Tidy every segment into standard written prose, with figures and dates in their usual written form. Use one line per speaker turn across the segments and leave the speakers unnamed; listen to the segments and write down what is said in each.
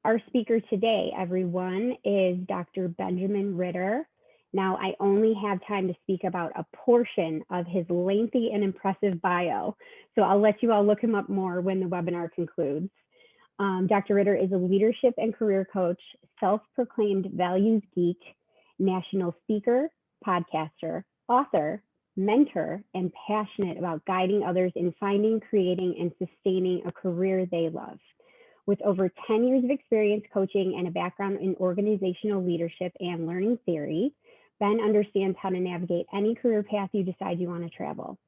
Our speaker today, everyone, is Dr. Benjamin Ritter. Now, I only have time to speak about a portion of his lengthy and impressive bio, so I'll let you all look him up more when the webinar concludes. Dr. Ritter is a leadership and career coach, self-proclaimed values geek, national speaker, podcaster, author, mentor, and passionate about guiding others in finding, creating, and sustaining a career they love. With over 10 years of experience coaching and a background in organizational leadership and learning theory, Ben understands how to navigate any career path you decide you want to travel.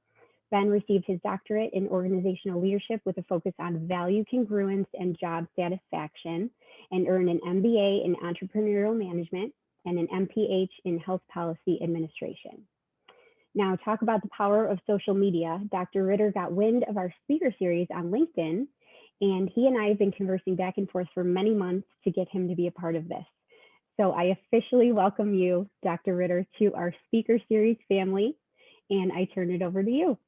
Ben received his doctorate in organizational leadership with a focus on value congruence and job satisfaction, and earned an MBA in entrepreneurial management and an MPH in health policy administration. Now, talk about the power of social media. Dr. Ritter got wind of our speaker series on LinkedIn, and he and I have been conversing back and forth for many months to get him to be a part of this. So I officially welcome you, Dr. Ritter, to our speaker series family, and I turn it over to you.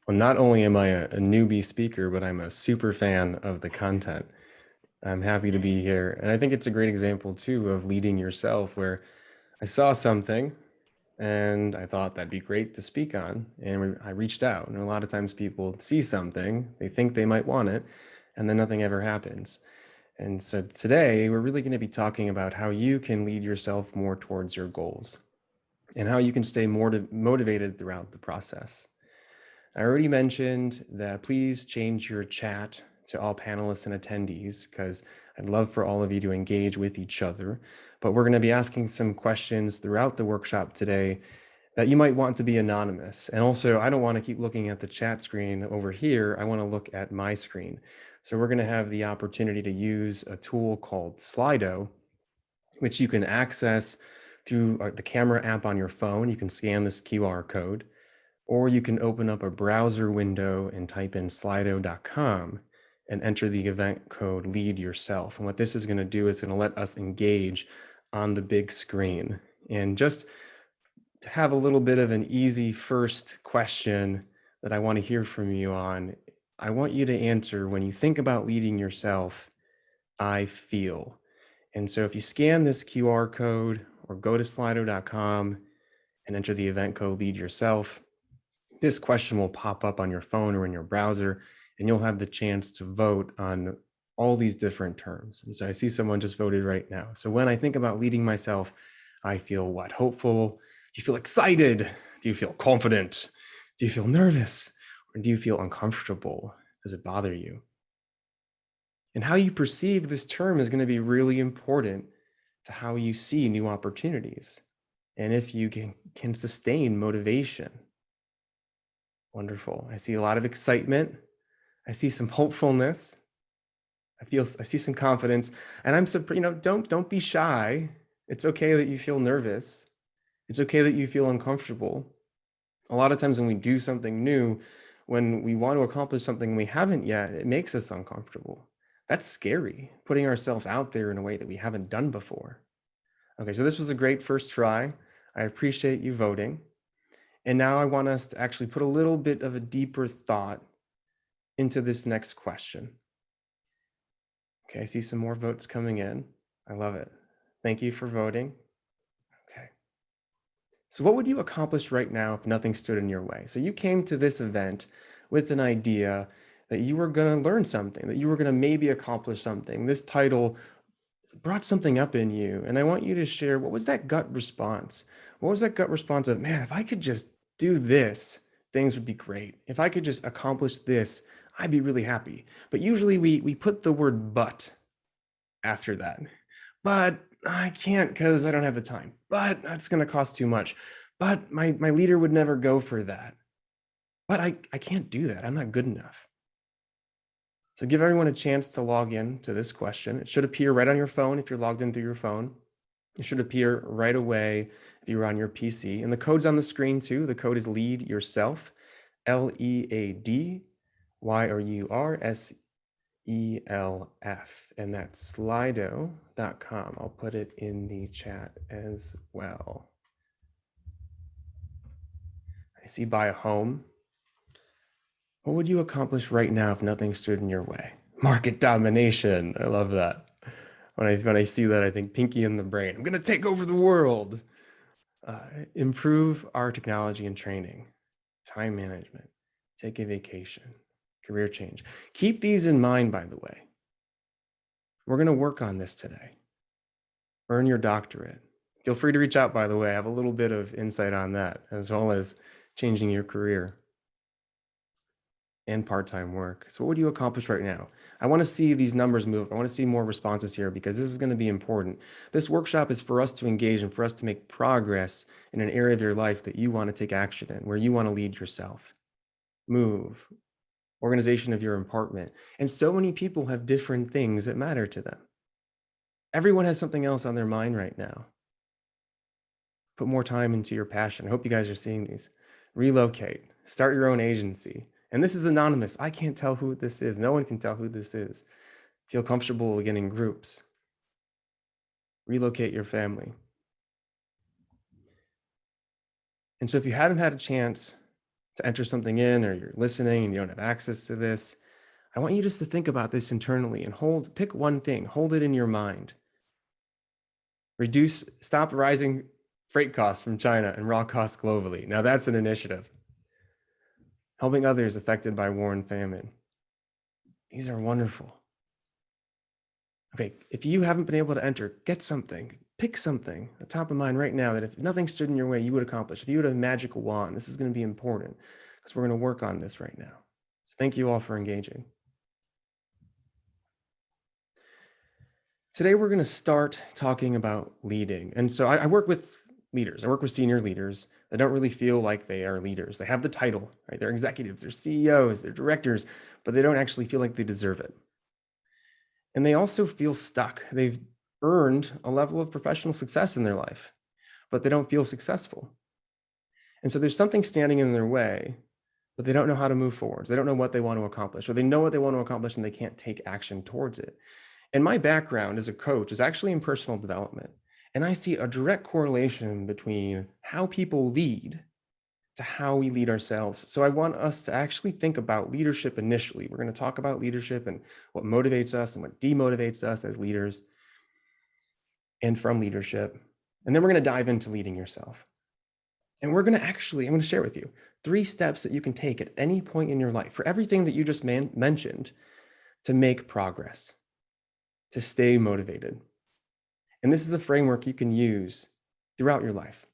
Well, not only am I a newbie speaker, but I'm a super fan of the content. I'm happy to be here. And I think it's a great example too of leading yourself, where I saw something and I thought that'd be great to speak on. And I reached out, and a lot of times people see something, they think they might want it, and then nothing ever happens. And so today we're really going to be talking about how you can lead yourself more towards your goals and how you can stay more motivated throughout the process. I already mentioned that please change your chat to all panelists and attendees, because I'd love for all of you to engage with each other. But we're going to be asking some questions throughout the workshop today that you might want to be anonymous. And also, I don't want to keep looking at the chat screen over here. I want to look at my screen. So we're going to have the opportunity to use a tool called Slido, which you can access through the camera app on your phone. You can scan this QR code, or you can open up a browser window and type in slido.com and enter the event code lead yourself. And what this is going to do is going to let us engage on the big screen. And just to have a little bit of an easy first question that I want to hear from you on, I want you to answer, when you think about leading yourself, I feel. And so if you scan this QR code or go to slido.com and enter the event code lead yourself, this question will pop up on your phone or in your browser, and you'll have the chance to vote on all these different terms. And so I see someone just voted right now. So when I think about leading myself, I feel what? Hopeful? Do you feel excited? Do you feel confident? Do you feel nervous? Or do you feel uncomfortable? Does it bother you? And how you perceive this term is going to be really important to how you see new opportunities and if you can sustain motivation. Wonderful. I see a lot of excitement. I see some hopefulness. I see some confidence, and I'm so, don't be shy. It's okay that you feel nervous. It's okay that you feel uncomfortable. A lot of times when we do something new, when we want to accomplish something we haven't yet, it makes us uncomfortable. That's scary, putting ourselves out there in a way that we haven't done before. Okay, so this was a great first try. I appreciate you voting. And now I want us to actually put a little bit of a deeper thought into this next question. Okay, I see some more votes coming in. I love it. Thank you for voting. Okay. So what would you accomplish right now if nothing stood in your way? So you came to this event with an idea that you were going to learn something, that you were going to maybe accomplish something. This title brought something up in you. And I want you to share, what was that gut response? What was that gut response of, man, if I could just do this, things would be great. If I could just accomplish this, I'd be really happy. But usually we put the word but after that. But I can't because I don't have the time. But that's going to cost too much. But my leader would never go for that. But I can't do that. I'm not good enough. So give everyone a chance to log in to this question. It should appear right on your phone if you're logged in through your phone. It should appear right away if you're on your PC. And the code's on the screen too. The code is lead yourself, LEADYOURSELF. And that's slido.com. I'll put it in the chat as well. I see buy a home. What would you accomplish right now if nothing stood in your way? Market domination. I love that. When I see that, I think Pinky in the Brain. I'm gonna take over the world. Improve our technology and training, time management, take a vacation, career change. Keep these in mind, by the way. We're gonna work on this today. Earn your doctorate. Feel free to reach out, by the way. I have a little bit of insight on that, as well as changing your career and part-time work. So what would you accomplish right now? I want to see these numbers move. I want to see more responses here because this is going to be important. This workshop is for us to engage and for us to make progress in an area of your life that you want to take action in, where you want to lead yourself. Move, organization of your apartment. And so many people have different things that matter to them. Everyone has something else on their mind right now. Put more time into your passion. I hope you guys are seeing these. Relocate, start your own agency. And this is anonymous. I can't tell who this is. No one can tell who this is. Feel comfortable again in groups. Relocate your family. And so if you haven't had a chance to enter something in, or you're listening and you don't have access to this, I want you just to think about this internally and pick one thing, hold it in your mind. Stop rising freight costs from China and raw costs globally. Now that's an initiative. Helping others affected by war and famine. These are wonderful. Okay, if you haven't been able to enter, get something. Pick something at the top of mind right now that if nothing stood in your way, you would accomplish. If you had a magical wand, this is going to be important because we're going to work on this right now. So thank you all for engaging. Today, we're going to start talking about leading. And so I work with leaders. I work with senior leaders that don't really feel like they are leaders. They have the title, right? They're executives, they're CEOs, they're directors, but they don't actually feel like they deserve it. And they also feel stuck. They've earned a level of professional success in their life, but they don't feel successful. And so there's something standing in their way, but they don't know how to move forward. They don't know what they want to accomplish, or they know what they want to accomplish and they can't take action towards it. And my background as a coach is actually in personal development. And I see a direct correlation between how people lead to how we lead ourselves. So I want us to actually think about leadership initially. We're going to talk about leadership and what motivates us and what demotivates us as leaders and from leadership. And then we're going to dive into leading yourself. And I'm going to share with you 3 steps that you can take at any point in your life for everything that you just mentioned to make progress, to stay motivated. And this is a framework you can use throughout your life.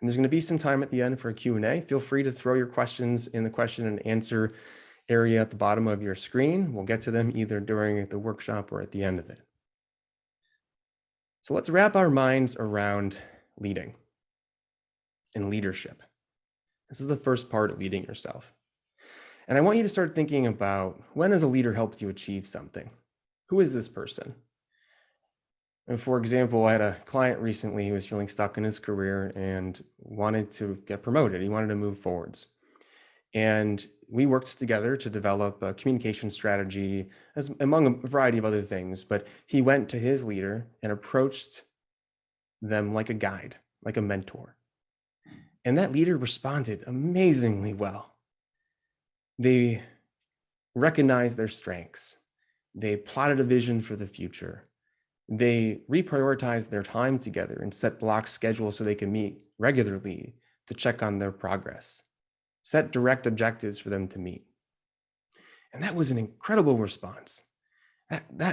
And there's going to be some time at the end for a Q&A. Feel free to throw your questions in the question and answer area at the bottom of your screen. We'll get to them either during the workshop or at the end of it. So let's wrap our minds around leading and leadership. This is the first part of leading yourself. And I want you to start thinking about, when has a leader helped you achieve something? Who is this person? And for example, I had a client recently who was feeling stuck in his career and wanted to get promoted. He wanted to move forwards. And we worked together to develop a communication strategy, among a variety of other things. But he went to his leader and approached them like a guide, like a mentor. And that leader responded amazingly well. They recognized their strengths. They plotted a vision for the future. They reprioritized their time together and set block schedules so they can meet regularly to check on their progress, set direct objectives for them to meet. And that was an incredible response.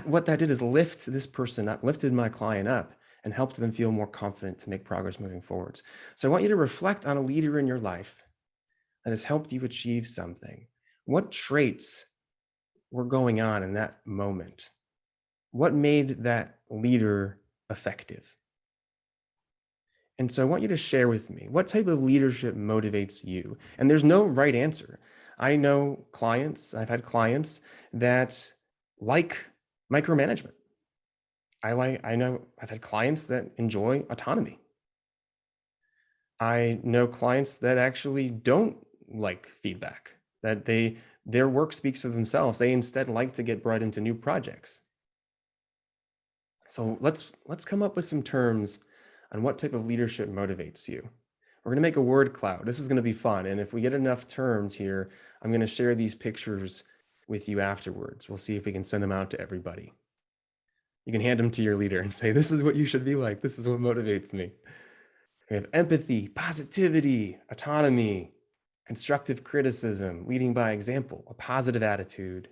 What that did is lift this person up, lifted my client up, and helped them feel more confident to make progress moving forwards. So I want you to reflect on a leader in your life that has helped you achieve something. What traits were going on in that moment? What made that leader effective? And so I want you to share with me, what type of leadership motivates you? And there's no right answer. I've had clients that like micromanagement. I've had clients that enjoy autonomy. I know clients that actually don't like feedback, that their work speaks for themselves. They instead like to get brought into new projects. So let's come up with some terms on what type of leadership motivates you. We're going to make a word cloud. This is going to be fun. And if we get enough terms here, I'm going to share these pictures with you afterwards. We'll see if we can send them out to everybody. You can hand them to your leader and say, this is what you should be like. This is what motivates me. We have empathy, positivity, autonomy, constructive criticism, leading by example, a positive attitude,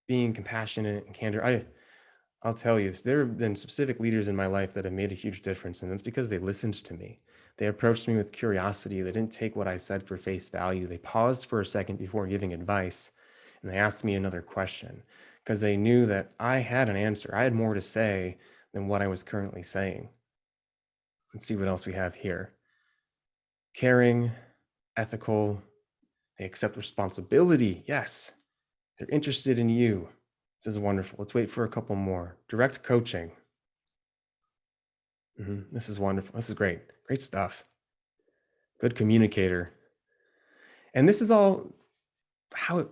being compassionate and candor. I'll tell you, there have been specific leaders in my life that have made a huge difference, and it's because they listened to me. They approached me with curiosity. They didn't take what I said for face value. They paused for a second before giving advice, and they asked me another question because they knew that I had an answer. I had more to say than what I was currently saying. Let's see what else we have here. Caring, ethical, they accept responsibility. Yes, they're interested in you. This is wonderful. Let's wait for a couple more. Direct coaching. This is wonderful. This is great. Great stuff. Good communicator. And this is all how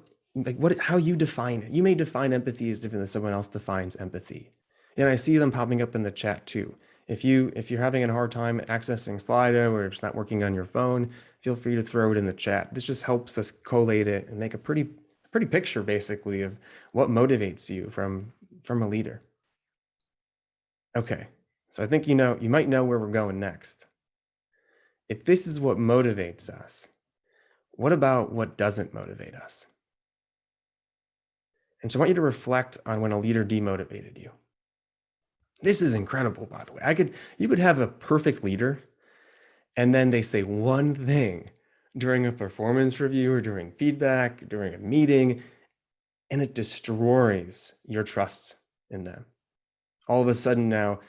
you define it. You may define empathy as different than someone else defines empathy. And I see them popping up in the chat too. If you're having a hard time accessing Slido or it's not working on your phone, feel free to throw it in the chat. This just helps us collate it and make a pretty picture basically of what motivates you from a leader. Okay, so I think you might know where we're going next. If this is what motivates us, what about what doesn't motivate us? And so I want you to reflect on when a leader demotivated you. This is incredible, by the way. You could have a perfect leader, and then they say one thing during a performance review or during feedback, during a meeting, and it destroys your trust in them. All of a sudden now,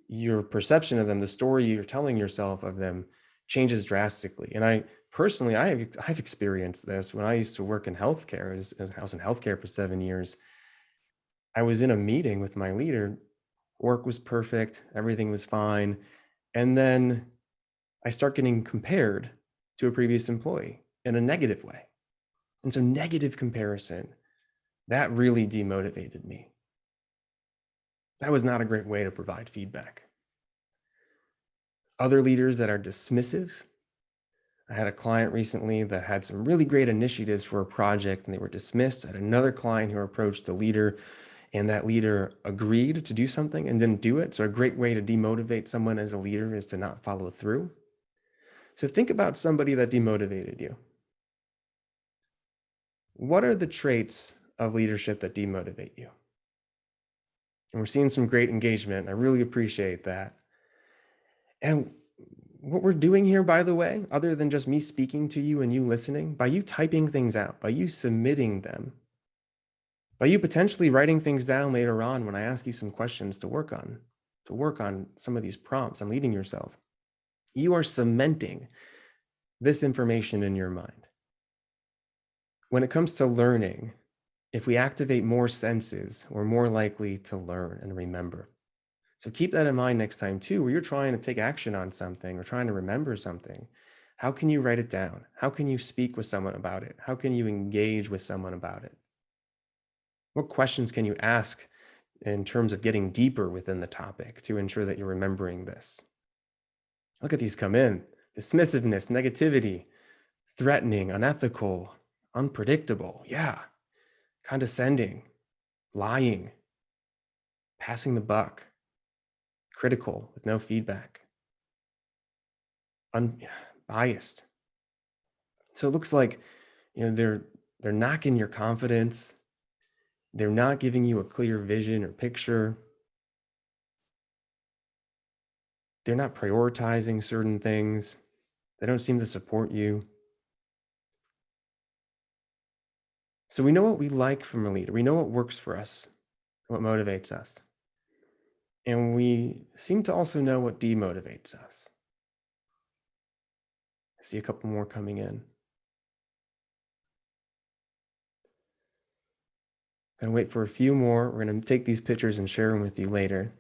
your perception of them, the story you're telling yourself of them changes drastically. And I personally, I've experienced this when I used to work in healthcare, as I was in healthcare for 7 years. I was in a meeting with my leader, work was perfect, everything was fine. And then I start getting compared to a previous employee in a negative way. And so negative comparison, that really demotivated me. That was not a great way to provide feedback. Other leaders that are dismissive. I had a client recently that had some really great initiatives for a project and they were dismissed. I had another client who approached the leader and that leader agreed to do something and didn't do it. So a great way to demotivate someone as a leader is to not follow through. So think about somebody that demotivated you. What are the traits of leadership that demotivate you? And we're seeing some great engagement. I really appreciate that. And what we're doing here, by the way, other than just me speaking to you and you listening, by you typing things out, by you submitting them, by you potentially writing things down later on when I ask you some questions to work on some of these prompts on leading yourself, you are cementing this information in your mind. When it comes to learning, if we activate more senses, we're more likely to learn and remember. So keep that in mind next time too, where you're trying to take action on something or trying to remember something. How can you write it down? How can you speak with someone about it? How can you engage with someone about it? What questions can you ask in terms of getting deeper within the topic to ensure that you're remembering this? Look at these come in. Dismissiveness, negativity, threatening, unethical, unpredictable. Yeah. Condescending, lying, passing the buck, critical with no feedback, unbiased. So it looks like, they're knocking your confidence. They're not giving you a clear vision or picture. They're not prioritizing certain things. They don't seem to support you. So we know what we like from a leader. We know what works for us, what motivates us. And we seem to also know what demotivates us. I see a couple more coming in. Gonna wait for a few more. We're gonna take these pictures and share them with you later.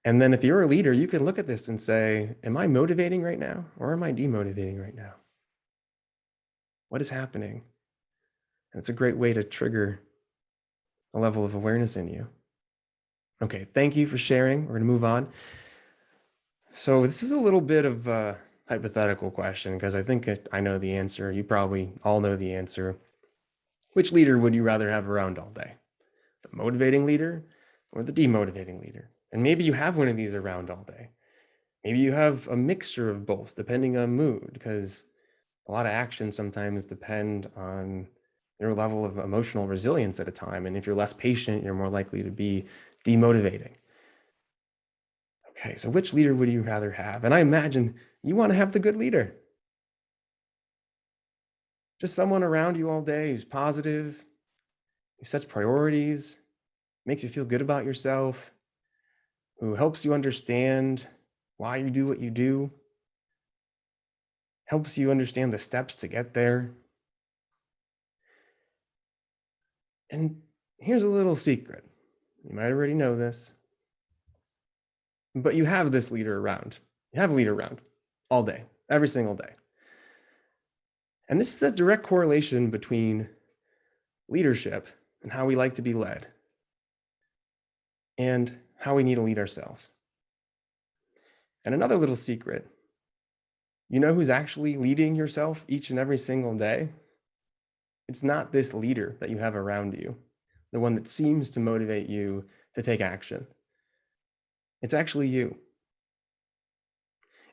And then if you're a leader, you can look at this and say, am I motivating right now or am I demotivating right now? What is happening? And it's a great way to trigger a level of awareness in you. Okay, thank you for sharing. We're gonna move on. So this is a little bit of a hypothetical question because I think I know the answer. You probably all know the answer. Which leader would you rather have around all day? The motivating leader or the demotivating leader? And maybe you have one of these around all day. Maybe you have a mixture of both, depending on mood, because a lot of actions sometimes depend on your level of emotional resilience at a time. And if you're less patient, you're more likely to be demotivating. Okay, so which leader would you rather have? And I imagine you want to have the good leader. Just someone around you all day who's positive, who sets priorities, makes you feel good about yourself, who helps you understand why you do what you do, helps you understand the steps to get there. And here's a little secret. You might already know this, but you have this leader around. You have a leader around all day, every single day. And this is a direct correlation between leadership and how we like to be led and how we need to lead ourselves. And another little secret, you know who's actually leading yourself each and every single day? It's not this leader that you have around you, the one that seems to motivate you to take action. It's actually you.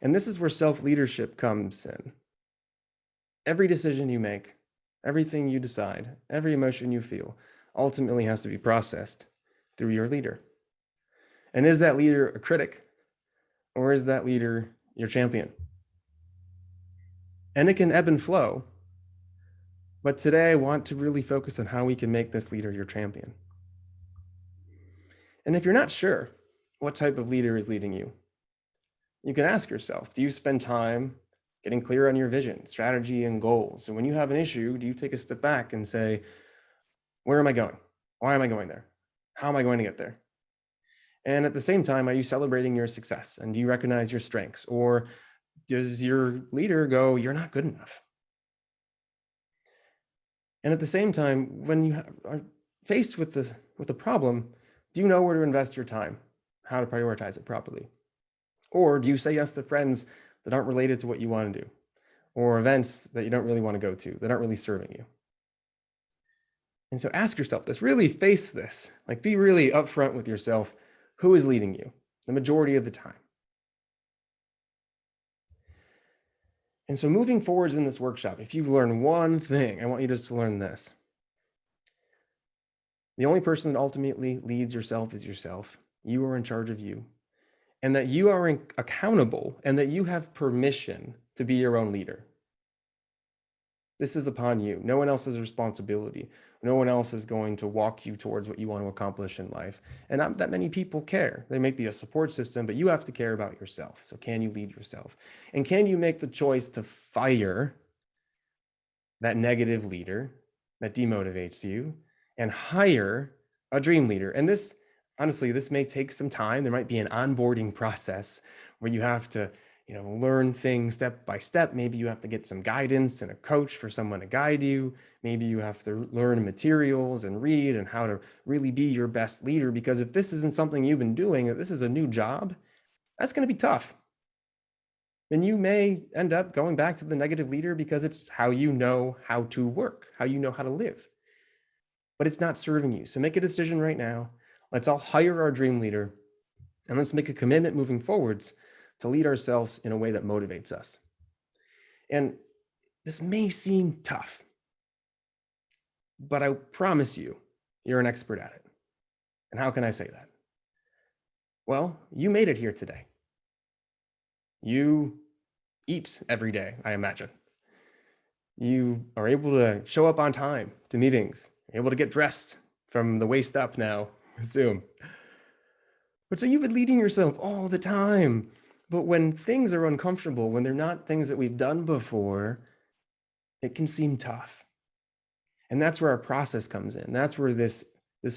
And this is where self-leadership comes in. Every decision you make, everything you decide, every emotion you feel ultimately has to be processed through your leader. And is that leader a critic or is that leader your champion? And it can ebb and flow. But today I want to really focus on how we can make this leader your champion. And if you're not sure what type of leader is leading you, you can ask yourself, do you spend time getting clear on your vision, strategy, and goals? And when you have an issue, do you take a step back and say, where am I going? Why am I going there? How am I going to get there? And at the same time, are you celebrating your success? And do you recognize your strengths? Or does your leader go, you're not good enough? And at the same time, when you are faced with the problem, do you know where to invest your time, how to prioritize it properly? Or do you say yes to friends that aren't related to what you want to do, or events that you don't really want to go to, that aren't really serving you? And so ask yourself this, really face this, like be really upfront with yourself. Who is leading you the majority of the time? And so moving forwards in this workshop, if you learn one thing, I want you just to learn this. The only person that ultimately leads yourself is yourself. You are in charge of you, and that you are accountable, and that you have permission to be your own leader. This is upon you. No one else's responsibility. No one else is going to walk you towards what you want to accomplish in life. And not that many people care. There may be a support system, but you have to care about yourself. So can you lead yourself? And can you make the choice to fire that negative leader that demotivates you and hire a dream leader? And this, honestly, this may take some time. There might be an onboarding process where you have to learn things step by step. Maybe you have to get some guidance and a coach for someone to guide you. Maybe you have to learn materials and read and how to really be your best leader. Because if this isn't something you've been doing, if this is a new job, that's going to be tough. And you may end up going back to the negative leader because it's how you know how to work, how you know how to live. But it's not serving you. So make a decision right now. Let's all hire our dream leader and let's make a commitment moving forwards to lead ourselves in a way that motivates us. And this may seem tough, but I promise you, you're an expert at it. And how can I say that? Well, you made it here today. You eat every day, I imagine. You are able to show up on time to meetings, you're able to get dressed from the waist up now, Zoom. But so you've been leading yourself all the time. But when things are uncomfortable, when they're not things that we've done before, it can seem tough. And that's where our process comes in. That's where this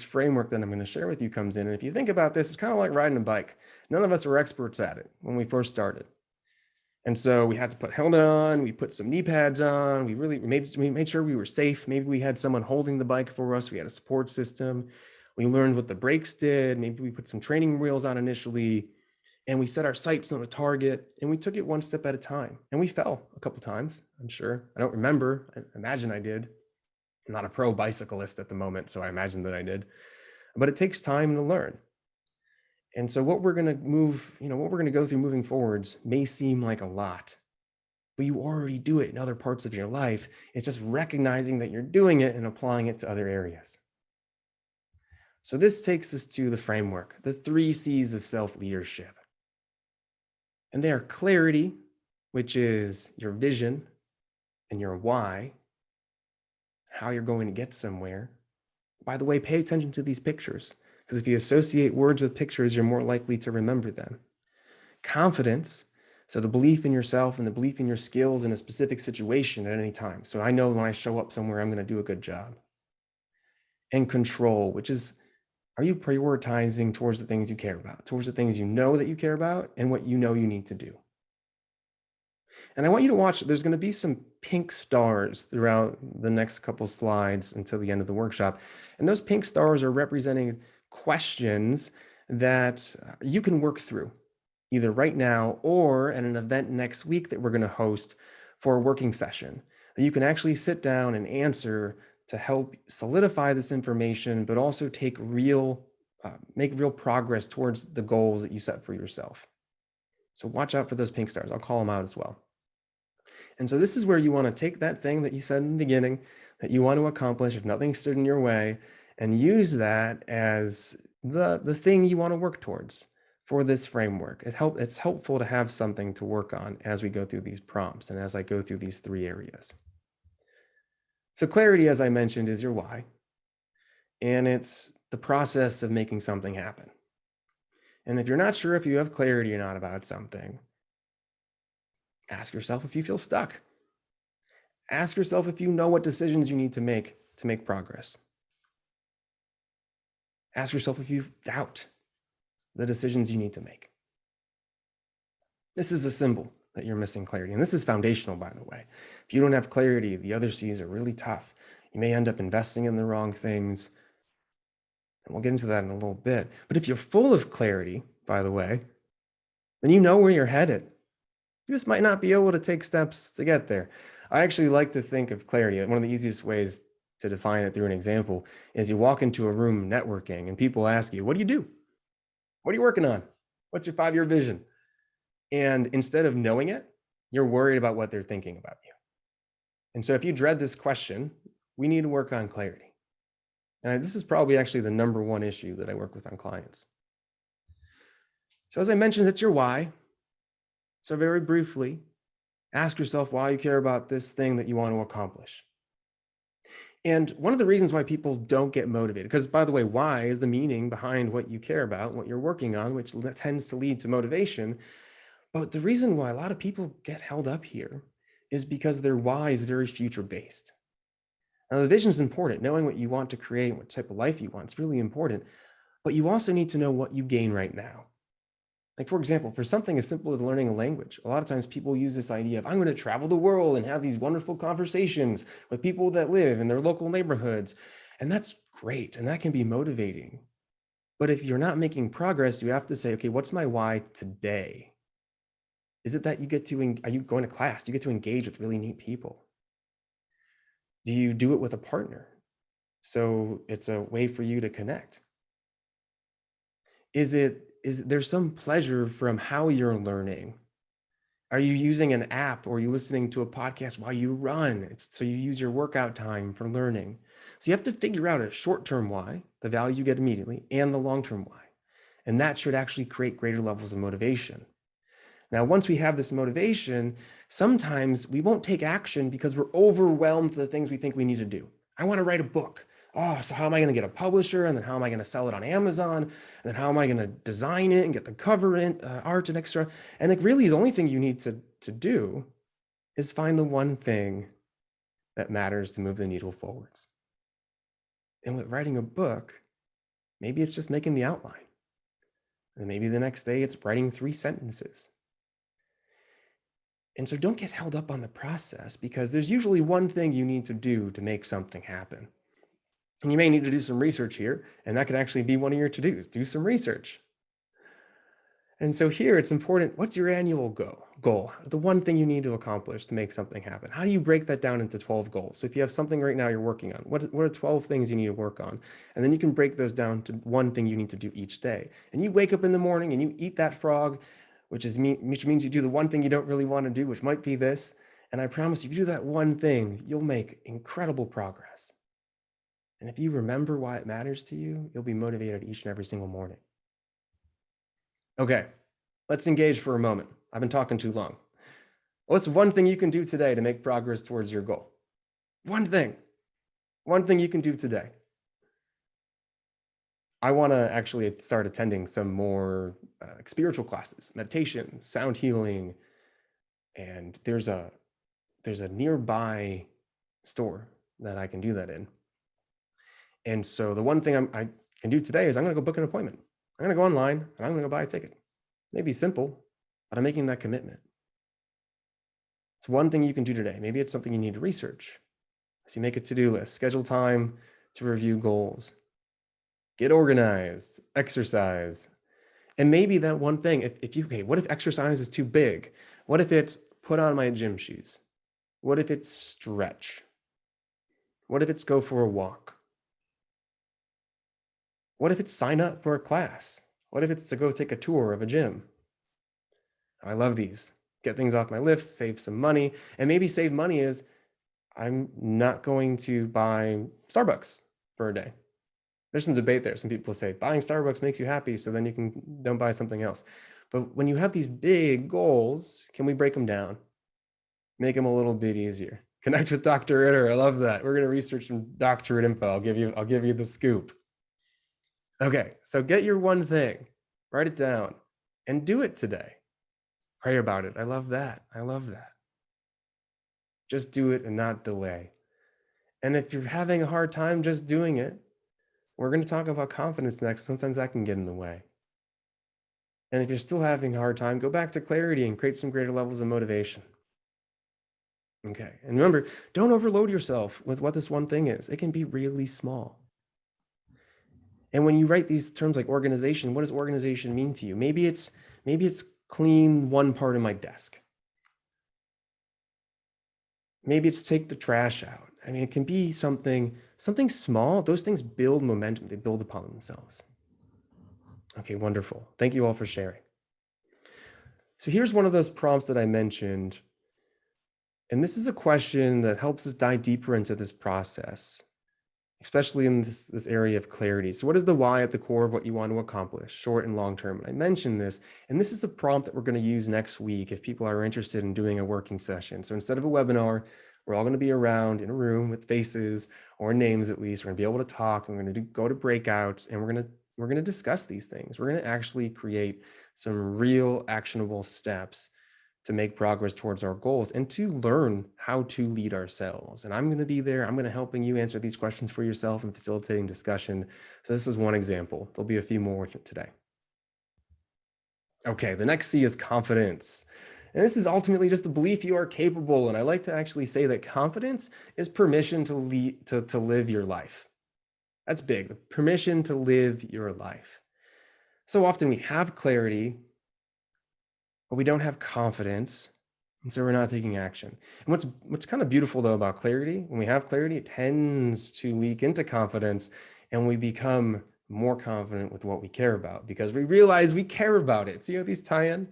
framework that I'm going to share with you comes in. And if you think about this, it's kind of like riding a bike. None of us were experts at it when we first started. And so we had to put a helmet on, we put some knee pads on, we made sure we were safe. Maybe we had someone holding the bike for us. We had a support system. We learned what the brakes did. Maybe we put some training wheels on initially. And we set our sights on a target and we took it one step at a time. And we fell a couple of times, I'm sure. I don't remember. I imagine I did. I'm not a pro bicyclist at the moment, so I imagine that I did. But it takes time to learn. And so what we're going to what we're going to go through moving forwards may seem like a lot, but you already do it in other parts of your life. It's just recognizing that you're doing it and applying it to other areas. So this takes us to the framework, the 3 C's of self-leadership. And they are clarity, which is your vision and your why, how you're going to get somewhere. By the way, pay attention to these pictures, because if you associate words with pictures, you're more likely to remember them. Confidence, so the belief in yourself and the belief in your skills in a specific situation at any time. So I know when I show up somewhere, I'm going to do a good job. And control, which is, are you prioritizing towards the things you care about, towards the things you know that you care about and what you know you need to do? And I want you to watch, there's going to be some pink stars throughout the next couple slides until the end of the workshop. And those pink stars are representing questions that you can work through either right now or at an event next week that we're going to host for a working session that you can actually sit down and answer to help solidify this information, but also make real progress towards the goals that you set for yourself. So watch out for those pink stars. I'll call them out as well. And so this is where you want to take that thing that you said in the beginning that you want to accomplish if nothing stood in your way, and use that as the thing you want to work towards for this framework. It's helpful to have something to work on as we go through these prompts and as I go through these 3 areas. So clarity, as I mentioned, is your why. And it's the process of making something happen. And if you're not sure if you have clarity or not about something, ask yourself if you feel stuck. Ask yourself if you know what decisions you need to make progress. Ask yourself if you doubt the decisions you need to make. This is a symbol that you're missing clarity. And this is foundational, by the way. If you don't have clarity, the other C's are really tough. You may end up investing in the wrong things. And we'll get into that in a little bit. But if you're full of clarity, by the way, then you know where you're headed. You just might not be able to take steps to get there. I actually like to think of clarity. One of the easiest ways to define it through an example is you walk into a room networking and people ask you, what do you do? What are you working on? What's your 5-year vision? And instead of knowing it, you're worried about what they're thinking about you. And so if you dread this question, we need to work on clarity. And this is probably actually the number one issue that I work with on clients. So as I mentioned, it's your why. So very briefly, ask yourself why you care about this thing that you want to accomplish. And one of the reasons why people don't get motivated, because by the way, why is the meaning behind what you care about, what you're working on, which tends to lead to motivation. But the reason why a lot of people get held up here is because their why is very future-based. Now, the vision is important. Knowing what you want to create, what type of life you want, is really important. But you also need to know what you gain right now. Like, for example, for something as simple as learning a language, a lot of times people use this idea of, I'm going to travel the world and have these wonderful conversations with people that live in their local neighborhoods. And that's great. And that can be motivating. But if you're not making progress, you have to say, okay, what's my why today? Is it that are you going to class? Do you get to engage with really neat people? Do you do it with a partner? So it's a way for you to connect. Is there some pleasure from how you're learning? Are you using an app or are you listening to a podcast while you run? So you use your workout time for learning. So you have to figure out a short-term why, the value you get immediately, and the long-term why. And that should actually create greater levels of motivation. Now, once we have this motivation, sometimes we won't take action because we're overwhelmed to the things we think we need to do. I want to write a book. Oh, so how am I going to get a publisher? And then how am I going to sell it on Amazon? And then how am I going to design it and get the cover art and extra? And like really the only thing you need to do is find the one thing that matters to move the needle forwards. And with writing a book, maybe it's just making the outline. And maybe the next day it's writing 3 sentences. And so don't get held up on the process because there's usually one thing you need to do to make something happen. And you may need to do some research here, and that could actually be one of your to-dos. Do some research. And so here it's important, what's your annual goal? The one thing you need to accomplish to make something happen. How do you break that down into 12 goals? So if you have something right now you're working on, what are 12 things you need to work on? And then you can break those down to one thing you need to do each day. And you wake up in the morning and you eat that frog, which means you do the one thing you don't really want to do, which might be this. And I promise you, if you do that one thing, you'll make incredible progress. And if you remember why it matters to you, you'll be motivated each and every single morning. Okay, let's engage for a moment. I've been talking too long. What's one thing you can do today to make progress towards your goal? One thing you can do today. I want to actually start attending some more spiritual classes, meditation, sound healing, and there's a nearby store that I can do that in. And so the one thing I can do today is I'm going to go book an appointment. I'm going to go online and I'm going to go buy a ticket. Maybe simple, but I'm making that commitment. It's one thing you can do today. Maybe it's something you need to research. So you make a to-do list, schedule time to review goals, get organized, exercise. And maybe that one thing, what if exercise is too big? What if it's put on my gym shoes? What if it's stretch? What if it's go for a walk? What if it's sign up for a class? What if it's to go take a tour of a gym? I love these. Get things off my list, save some money. And maybe save money is I'm not going to buy Starbucks for a day. There's some debate there. Some people say buying Starbucks makes you happy, so then you don't buy something else. But when you have these big goals, can we break them down? Make them a little bit easier. Connect with Dr. Ritter. I love that. We're going to research some doctorate info. I'll give you the scoop. Okay, so get your one thing, write it down, and do it today. Pray about it. I love that. Just do it and not delay. And if you're having a hard time just doing it, we're going to talk about confidence next. Sometimes that can get in the way. And if you're still having a hard time, go back to clarity and create some greater levels of motivation. Okay, and remember, don't overload yourself with what this one thing is. It can be really small. And when you write these terms like organization, what does organization mean to you? Maybe it's clean one part of my desk. Maybe it's take the trash out. I mean, it can be something small. Those things build momentum. They build upon themselves. Okay, wonderful. Thank you all for sharing. So here's one of those prompts that I mentioned. And this is a question that helps us dive deeper into this process, especially in this area of clarity. So what is the why at the core of what you want to accomplish, short and long term? And I mentioned this, and this is a prompt that we're going to use next week if people are interested in doing a working session. So instead of a webinar, we're all going to be around in a room with faces or names at least. We're going to be able to talk. And we're going to go to breakouts, and we're going to discuss these things. We're going to actually create some real actionable steps to make progress towards our goals and to learn how to lead ourselves. And I'm going to be there. I'm going to helping you answer these questions for yourself and facilitating discussion. So this is one example. There'll be a few more today. Okay, the next C is confidence. And this is ultimately just a belief you are capable. And I like to actually say that confidence is permission to live your life. That's big, the permission to live your life. So often we have clarity, but we don't have confidence, and so we're not taking action. And what's kind of beautiful though about clarity, when we have clarity, it tends to leak into confidence, and we become more confident with what we care about because we realize we care about it. See how these tie in?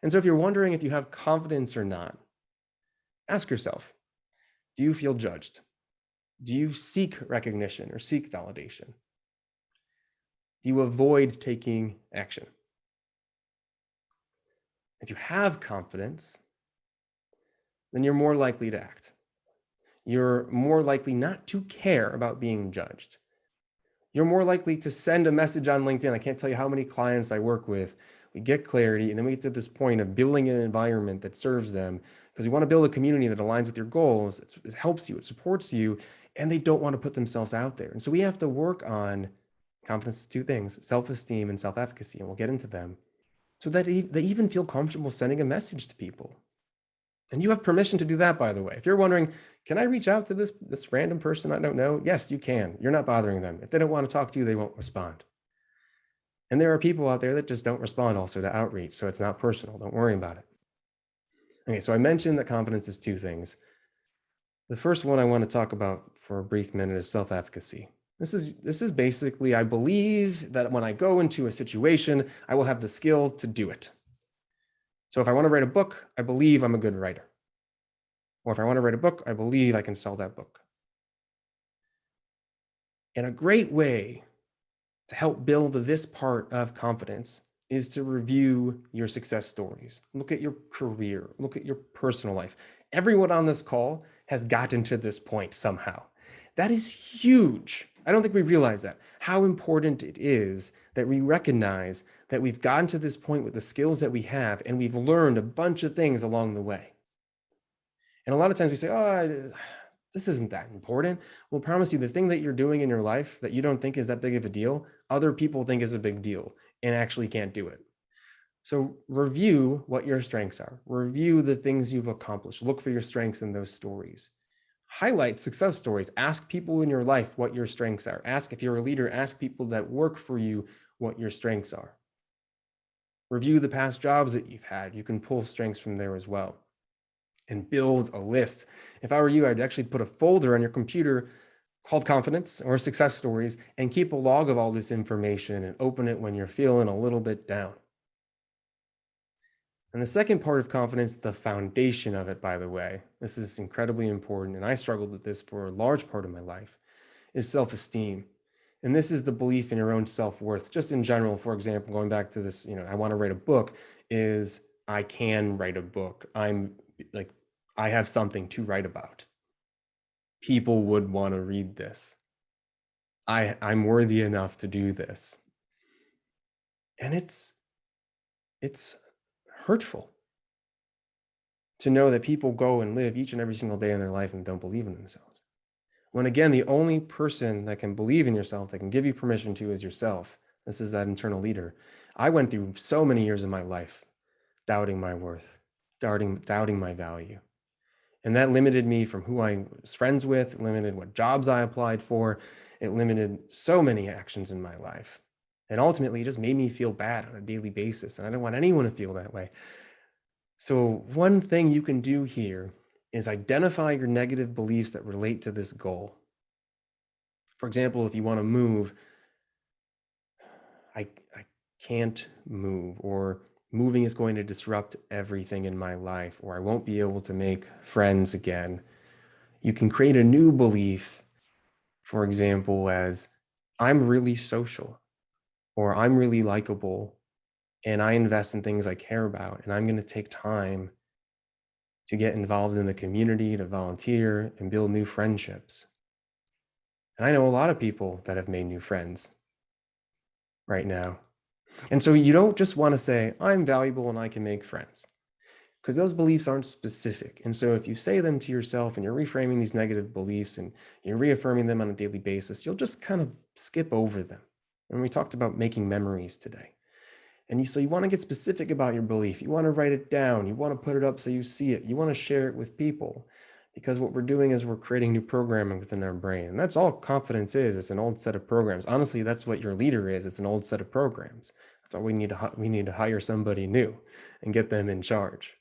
And so if you're wondering if you have confidence or not, ask yourself, do you feel judged? Do you seek recognition or seek validation? Do you avoid taking action? If you have confidence, then you're more likely to act. You're more likely not to care about being judged. You're more likely to send a message on LinkedIn. I can't tell you how many clients I work with. We get clarity, and then we get to this point of building an environment that serves them because we want to build a community that aligns with your goals. It helps you, it supports you, and they don't want to put themselves out there. And so we have to work on confidence, two things, self-esteem and self-efficacy, and we'll get into them, so that they even feel comfortable sending a message to people. And you have permission to do that, by the way. If you're wondering, can I reach out to this random person I don't know? Yes, you can. You're not bothering them. If they don't want to talk to you, they won't respond. And there are people out there that just don't respond also to outreach. So it's not personal. Don't worry about it. Okay, so I mentioned that confidence is two things. The first one I want to talk about for a brief minute is self-efficacy. This is basically, I believe that when I go into a situation, I will have the skill to do it. So if I want to write a book, I believe I'm a good writer. Or if I want to write a book, I believe I can sell that book. And a great way to help build this part of confidence is to review your success stories. Look at your career, look at your personal life. Everyone on this call has gotten to this point somehow. That is huge. I don't think we realize that, how important it is that we recognize that we've gotten to this point with the skills that we have, and we've learned a bunch of things along the way. And a lot of times we say, oh, this isn't that important. We'll promise you the thing that you're doing in your life that you don't think is that big of a deal, other people think is a big deal and actually can't do it. So review what your strengths are. Review the things you've accomplished. Look for your strengths in those stories. Highlight success stories. Ask people in your life what your strengths are. Ask, if you're a leader, ask people that work for you what your strengths are. Review the past jobs that you've had. You can pull strengths from there as well. And build a list. If I were you, I'd actually put a folder on your computer called confidence or success stories and keep a log of all this information and open it when you're feeling a little bit down. And the second part of confidence, the foundation of it, by the way, this is incredibly important, and I struggled with this for a large part of my life, is self-esteem. And this is the belief in your own self-worth. Just in general, for example, going back to this, I want to write a book, is I can write a book. I have something to write about. People would want to read this. I'm worthy enough to do this. And it's hurtful to know that people go and live each and every single day in their life and don't believe in themselves. When again, the only person that can believe in yourself, that can give you permission to, is yourself. This is that internal leader. I went through so many years of my life doubting my worth, doubting my value. And that limited me from who I was friends with, it limited what jobs I applied for, it limited so many actions in my life. And ultimately, it just made me feel bad on a daily basis. And I don't want anyone to feel that way. So one thing you can do here is identify your negative beliefs that relate to this goal. For example, if you want to move, I can't move, or moving is going to disrupt everything in my life, or I won't be able to make friends again. You can create a new belief, for example, as I'm really social, or I'm really likable, and I invest in things I care about, and I'm going to take time to get involved in the community, to volunteer and build new friendships. And I know a lot of people that have made new friends right now. And so you don't just want to say, I'm valuable and I can make friends, because those beliefs aren't specific. And so if you say them to yourself and you're reframing these negative beliefs and you're reaffirming them on a daily basis, you'll just kind of skip over them. And we talked about making memories today. And so you want to get specific about your belief. You want to write it down. You want to put it up so you see it. You want to share it with people, because what we're doing is we're creating new programming within our brain. And that's all confidence is. It's an old set of programs. Honestly, that's what your leader is. It's an old set of programs. That's all we need to hire somebody new and get them in charge.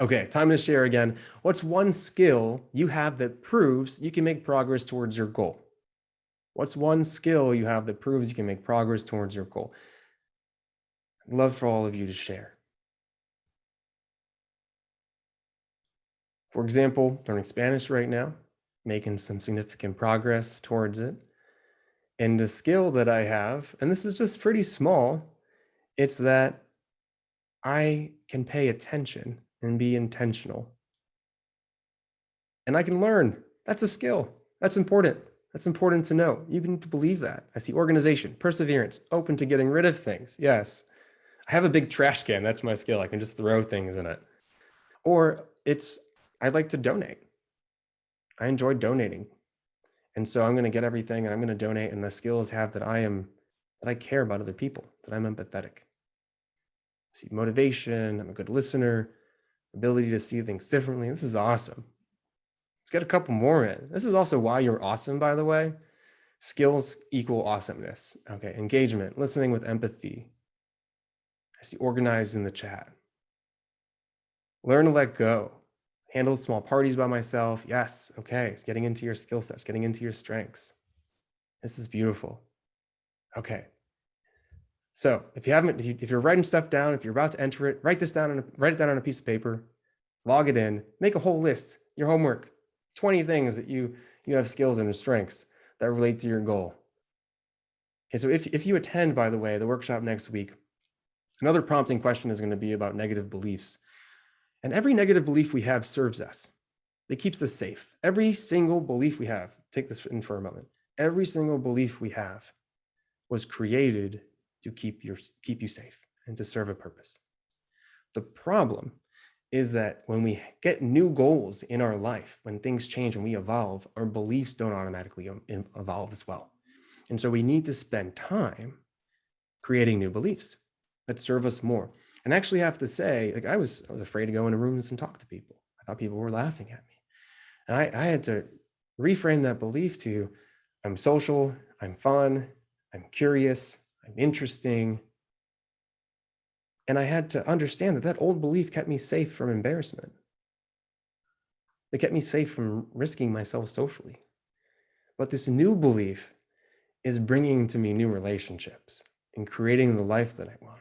Okay, time to share again. What's one skill you have that proves you can make progress towards your goal? What's one skill you have that proves you can make progress towards your goal? I'd love for all of you to share. For example, learning Spanish right now, making some significant progress towards it. And the skill that I have, and this is just pretty small, it's that I can pay attention and be intentional. And I can learn. That's a skill. That's important. That's important to know. You can believe that. I see organization, perseverance, open to getting rid of things. Yes. I have a big trash can. That's my skill. I can just throw things in it. Or I'd like to donate. I enjoy donating. And so I'm going to get everything and I'm going to donate. And the skills have that I care about other people, that I'm empathetic. See motivation. I'm a good listener, ability to see things differently. This is awesome. Let's get a couple more in. This is also why you're awesome, by the way, Skills equal awesomeness. Okay, engagement, listening with empathy. I see organized in the chat. Learn to let go. Handle small parties by myself. Yes, okay, getting into your skill sets, getting into your strengths. This is beautiful. Okay. So if you haven't, if you're writing stuff down, if you're about to enter it, write it down on a piece of paper, log it in, make a whole list, your homework, 20 things that you have skills and strengths that relate to your goal. Okay, so if you attend, by the way, the workshop next week, another prompting question is going to be about negative beliefs. And every negative belief we have serves us. It keeps us safe. Every single belief we have, take this in for a moment. Every single belief we have was created to keep you safe and to serve a purpose. The problem is that when we get new goals in our life, when things change and we evolve, our beliefs don't automatically evolve as well. And so we need to spend time creating new beliefs that serve us more. And actually have to say, like I was afraid to go into rooms and talk to people. I thought people were laughing at me. And I had to reframe that belief to I'm social, I'm fun, I'm curious, I'm interesting. And I had to understand that that old belief kept me safe from embarrassment. It kept me safe from risking myself socially. But this new belief is bringing to me new relationships and creating the life that I want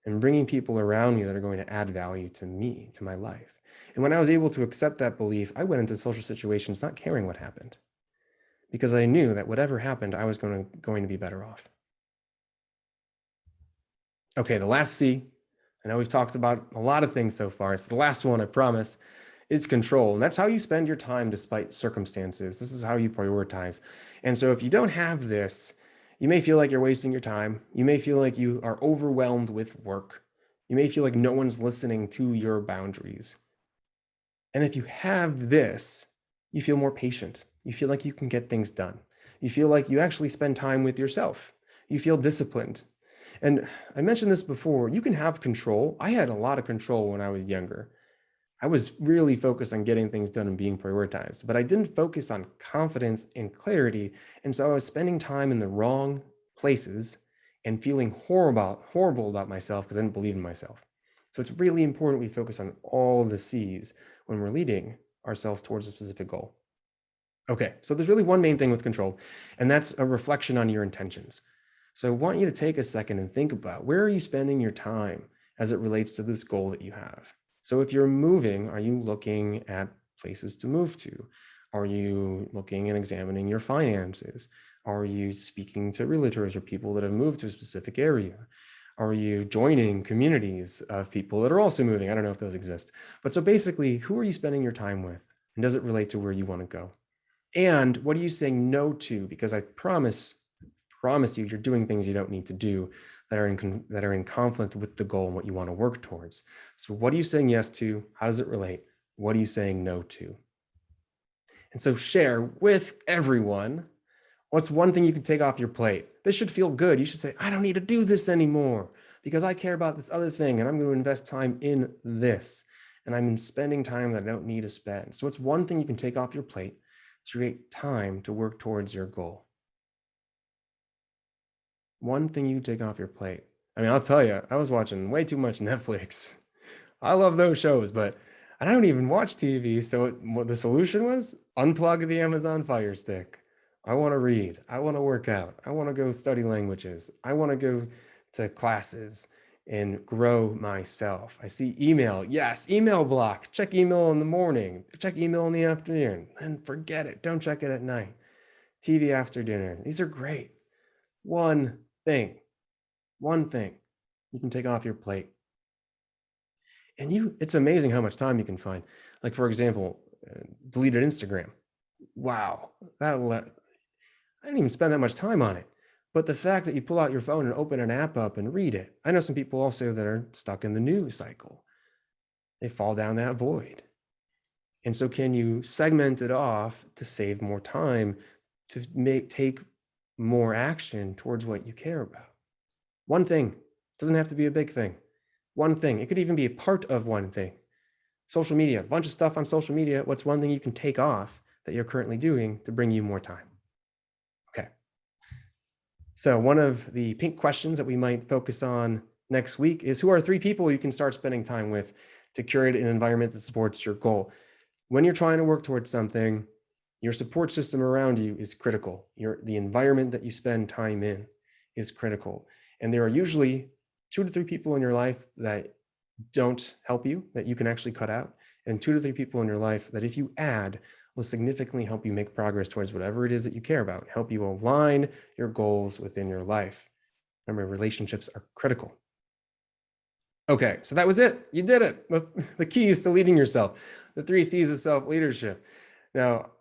and bringing people around me that are going to add value to me, to my life. And when I was able to accept that belief, I went into social situations not caring what happened because I knew that whatever happened, I was going to be better off. Okay, the last C, I know we've talked about a lot of things so far. It's the last one, I promise, is control. And that's how you spend your time despite circumstances. This is how you prioritize. And so if you don't have this, you may feel like you're wasting your time. You may feel like you are overwhelmed with work. You may feel like no one's listening to your boundaries. And if you have this, you feel more patient. You feel like you can get things done. You feel like you actually spend time with yourself. You feel disciplined. And I mentioned this before, you can have control. I had a lot of control when I was younger. I was really focused on getting things done and being prioritized, but I didn't focus on confidence and clarity. And so I was spending time in the wrong places and feeling horrible about myself because I didn't believe in myself. So it's really important we focus on all the C's when we're leading ourselves towards a specific goal. Okay, so there's really one main thing with control, and that's a reflection on your intentions. So I want you to take a second and think about where are you spending your time as it relates to this goal that you have. So if you're moving, are you looking at places to move to? Are you looking and examining your finances? Are you speaking to realtors or people that have moved to a specific area? Are you joining communities of people that are also moving? I don't know if those exist. But so basically, who are you spending your time with? And does it relate to where you want to go? And what are you saying no to? Because I promise you, you're doing things you don't need to do that are in conflict with the goal and what you want to work towards. So what are you saying yes to? How does it relate? What are you saying no to? And so share with everyone what's one thing you can take off your plate. This should feel good. You should say, I don't need to do this anymore because I care about this other thing and I'm going to invest time in this. And I'm spending time that I don't need to spend. So what's one thing you can take off your plate to create time to work towards your goal? One thing you take off your plate. I mean, I'll tell you, I was watching way too much Netflix. I love those shows, but I don't even watch TV. So what the solution was unplug the Amazon Fire Stick. I want to read. I want to work out. I want to go study languages. I want to go to classes and grow myself. I see email. Yes, email block. Check email in the morning. Check email in the afternoon. And forget it. Don't check it at night. TV after dinner. These are great. One thing you can take off your plate. And it's amazing how much time you can find. Like, for example, deleted Instagram. Wow, I didn't even spend that much time on it. But the fact that you pull out your phone and open an app up and read it. I know some people also that are stuck in the news cycle. They fall down that void. And so can you segment it off to save more time to take more action towards what you care about? One thing, doesn't have to be a big thing. One thing, it could even be a part of one thing. Social media, a bunch of stuff on social media. What's one thing you can take off that you're currently doing to bring you more time? Okay, So one of the pink questions that we might focus on next week is, who are 3 people you can start spending time with to curate an environment that supports your goal? When you're trying to work towards something, your support system around you is critical. The environment that you spend time in is critical. And there are usually 2 to 3 people in your life that don't help you, that you can actually cut out, and 2 to 3 people in your life that, if you add, will significantly help you make progress towards whatever it is that you care about, help you align your goals within your life. Remember, relationships are critical. Okay, so that was it. You did it. The keys to leading yourself, the 3 C's of self-leadership. Now,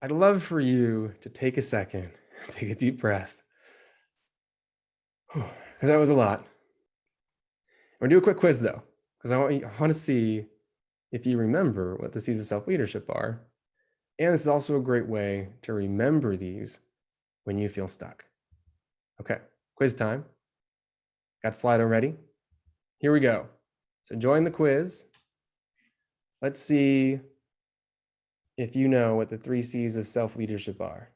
I'd love for you to take a second, take a deep breath, because that was a lot. We're gonna do a quick quiz though, because I want to see if you remember what the C's of self-leadership are. And this is also a great way to remember these when you feel stuck. Okay, quiz time. Got the slide already? Here we go. So join the quiz. Let's see if you know what the 3 C's of self-leadership are.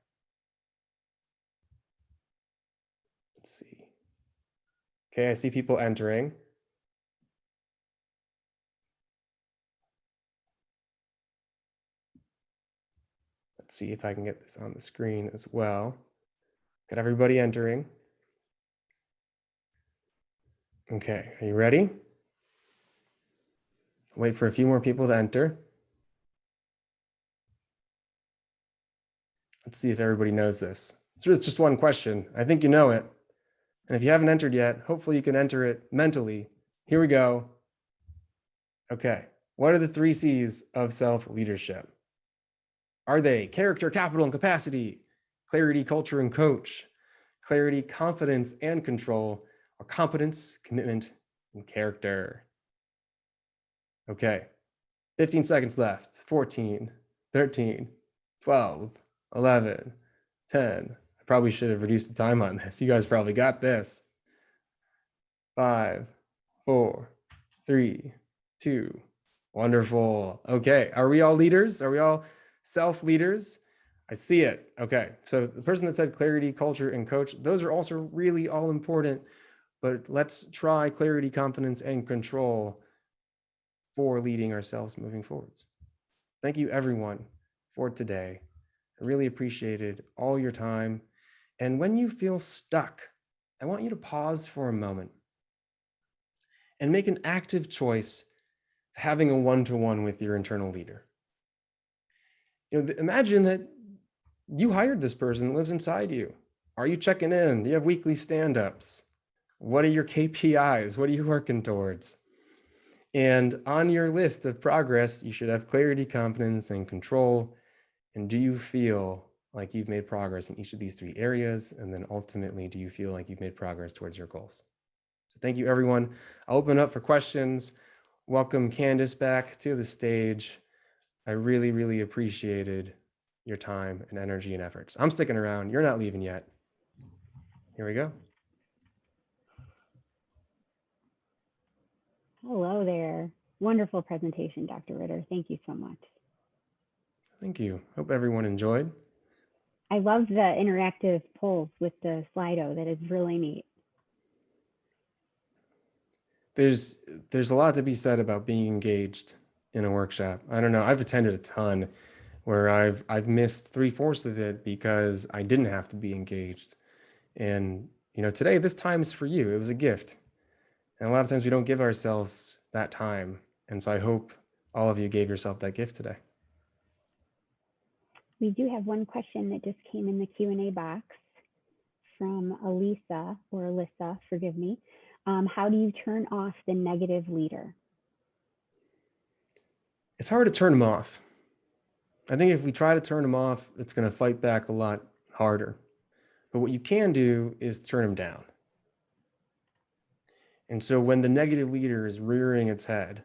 Let's see. Okay, I see people entering. Let's see if I can get this on the screen as well. Got everybody entering. Okay, are you ready? Wait for a few more people to enter. Let's see if everybody knows this. It's just one question. I think you know it. And if you haven't entered yet, hopefully you can enter it mentally. Here we go. Okay, what are the 3 C's of self-leadership? Are they character, capital, and capacity, clarity, culture, and coach, clarity, confidence, and control, or competence, commitment, and character? Okay, 15 seconds left. 14, 13, 12, 11, 10. I probably should have reduced the time on this. You guys probably got this. 5, 4, 3, 2. Wonderful. Okay, are we all leaders? Are we all self-leaders? I see it. Okay, so the person that said clarity, culture, and coach, those are also really all important, but let's try clarity, confidence, and control for leading ourselves moving forwards. Thank you, everyone, for today. I really appreciated all your time. And when you feel stuck, I want you to pause for a moment and make an active choice to having a one-to-one with your internal leader. Imagine that you hired this person that lives inside you. Are you checking in? Do you have weekly stand-ups? What are your KPIs? What are you working towards? And on your list of progress, you should have clarity, confidence, and control. And do you feel like you've made progress in each of these 3 areas? And then ultimately, do you feel like you've made progress towards your goals? So thank you, everyone. I'll open up for questions. Welcome Candace back to the stage. I really, really appreciated your time and energy and efforts. I'm sticking around. You're not leaving yet. Here we go.
Hello there. Wonderful presentation, Dr. Ritter. Thank you so much.
Thank you. Hope everyone enjoyed.
I love the interactive polls with the Slido. That is really neat.
There's a lot to be said about being engaged in a workshop. I don't know. I've attended a ton where I've missed 3/4 of it because I didn't have to be engaged. And today, this time is for you. It was a gift. And a lot of times we don't give ourselves that time. And so I hope all of you gave yourself that gift today.
We do have one question that just came in the Q&A box from Alyssa, forgive me. How do you turn off the negative leader?
It's hard to turn them off. I think if we try to turn them off, it's going to fight back a lot harder. But what you can do is turn them down. And so when the negative leader is rearing its head,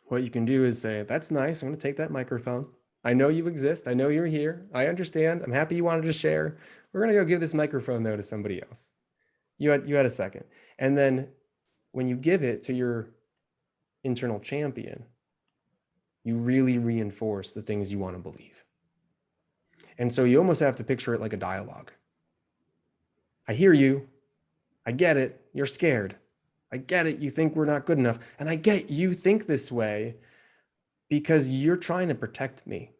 what you can do is say, that's nice. I'm going to take that microphone. I know you exist. I know you're here. I understand. I'm happy you wanted to share. We're going to go give this microphone, though, to somebody else. You had a second. And then when you give it to your internal champion, you really reinforce the things you want to believe. And so you almost have to picture it like a dialogue. I hear you. I get it. You're scared. I get it. You think we're not good enough. And I get you think this way because you're trying to protect me.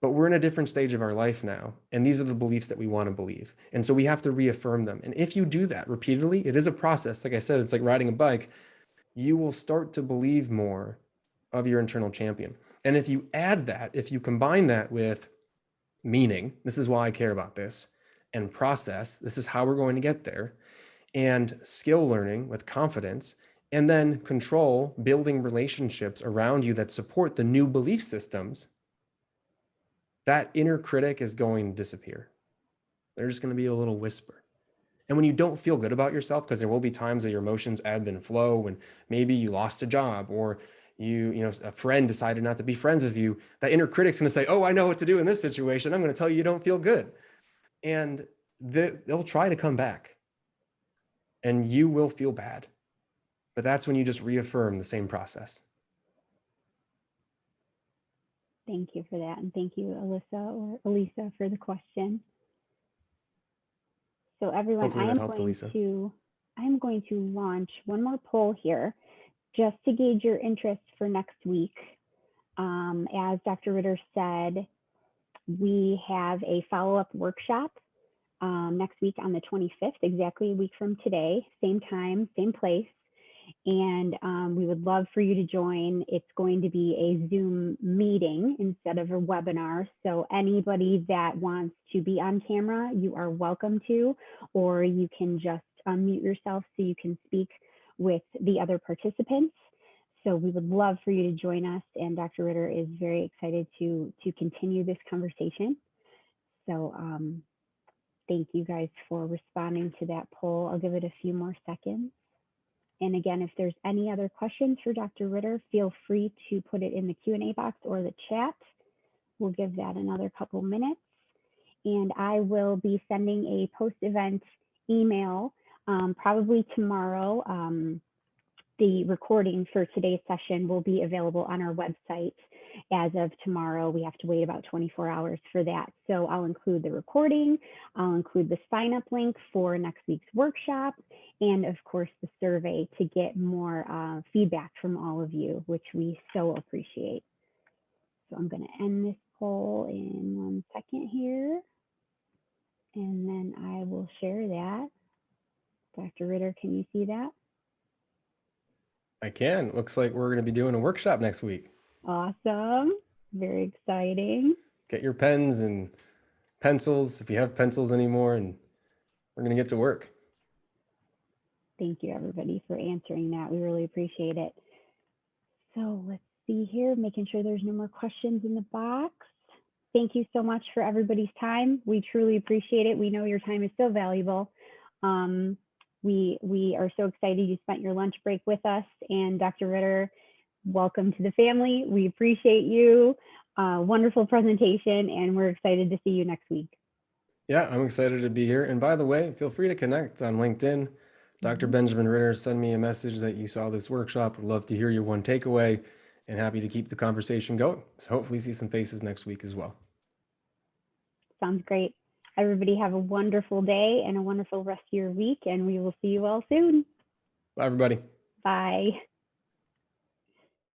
But we're in a different stage of our life now. And these are the beliefs that we want to believe. And so we have to reaffirm them. And if you do that repeatedly, it is a process. Like I said, it's like riding a bike. You will start to believe more of your internal champion. And if you add that, if you combine that with meaning, this is why I care about this, and process, this is how we're going to get there, and skill learning with confidence, and then control, building relationships around you that support the new belief systems, that inner critic is going to disappear. There's going to be a little whisper. And when you don't feel good about yourself, because there will be times that your emotions ebb and flow, when maybe you lost a job or a friend decided not to be friends with you, that inner critic's going to say, oh, I know what to do in this situation. I'm going to tell you don't feel good. And they'll try to come back and you will feel bad. But that's when you just reaffirm the same process.
Thank you for that. And thank you, Alyssa or Elisa, for the question. So everyone,
Hopefully that helped, Elisa.
I'm going to launch one more poll here just to gauge your interest for next week. As Dr. Ritter said, we have a follow-up workshop next week on the 25th, exactly a week from today, same time, same place. And we would love for you to join. It's going to be a Zoom meeting instead of a webinar. So anybody that wants to be on camera, you are welcome to, or you can just unmute yourself so you can speak with the other participants. So we would love for you to join us, and Dr. Ritter is very excited to continue this conversation. So thank you guys for responding to that poll. I'll give it a few more seconds. And again, if there's any other questions for Dr. Ritter, feel free to put it in the Q&A box or the chat. We'll give that another couple minutes. And I will be sending a post-event email probably tomorrow. The recording for today's session will be available on our website as of tomorrow. We have to wait about 24 hours for that. So I'll include the recording, I'll include the sign-up link for next week's workshop, and of course the survey to get more feedback from all of you, which we so appreciate. So I'm going to end this poll in 1 second here, and then I will share that. Dr. Ritter, can you see that?
I can. It looks like we're going to be doing a workshop next week.
Awesome. Very exciting.
Get your pens and pencils, if you have pencils anymore, and we're going to get to work.
Thank you, everybody, for answering that. We really appreciate it. So let's see here, making sure there's no more questions in the box. Thank you so much for everybody's time. We truly appreciate it. We know your time is so valuable. We are so excited you spent your lunch break with us. And Dr. Ritter, welcome to the family. We appreciate you. Wonderful presentation, and we're excited to see you next week.
Yeah, I'm excited to be here. And by the way, feel free to connect on LinkedIn. Dr. Benjamin Ritter, send me a message that you saw this workshop. Would love to hear your one takeaway, and happy to keep the conversation going. So hopefully see some faces next week as well.
Sounds great. Everybody have a wonderful day and a wonderful rest of your week, and we will see you all soon.
Bye, everybody.
Bye.